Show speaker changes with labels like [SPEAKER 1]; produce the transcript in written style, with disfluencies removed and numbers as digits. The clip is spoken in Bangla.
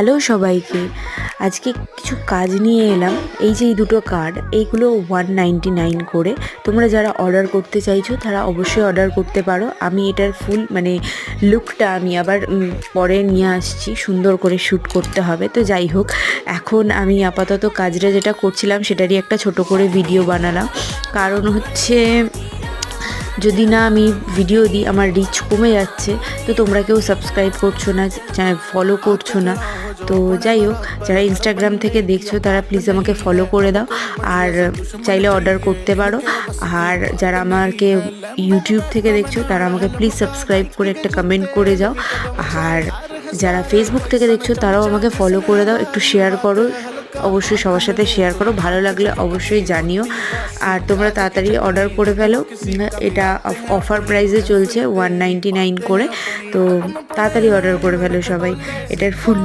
[SPEAKER 1] হ্যালো সবাইকে, আজকে কিছু কাজ নিয়ে এলাম। এই যে এই দুটো কার্ড, এইগুলো 199 করে। তোমরা যারা অর্ডার করতে চাইছো তারা অবশ্যই অর্ডার করতে পারো। আমি এটার ফুল লুকটা আমি আবার পরে নিয়ে আসছি, সুন্দর করে শ্যুট করতে হবে। তো যাই হোক, এখন আমি আপাতত কাজটা যেটা করছিলাম সেটারই একটা ছোট করে ভিডিও বানালাম। কারণ হচ্ছে যদি না আমি ভিডিও দিই আমার রিচ কমে যাচ্ছে। তো তোমরা কেউ সাবস্ক্রাইব করছো না, ফলো করছো না। তো যাই হোক, যারা ইনস্টাগ্রাম থেকে দেখছো তারা প্লিজ আমাকে ফলো করে দাও, আর চাইলে অর্ডার করতে পারো। আর যারা আমাকে ইউটিউব থেকে দেখছো তারা আমাকে প্লিজ সাবস্ক্রাইব করে একটা কমেন্ট করে যাও। আর যারা ফেসবুক থেকে দেখছো তারাও আমাকে ফলো করে দাও, একটু শেয়ার করো, অবশ্যই সবার সাথে শেয়ার করো, ভালো লাগলে অবশ্যই জানিও। আর তোমরা তাড়াতাড়ি অর্ডার করে ফেলো, এটা অফার প্রাইসে চলছে 199 করে। তো তাড়াতাড়ি অর্ডার করে ফেলো সবাই। এটার ফুল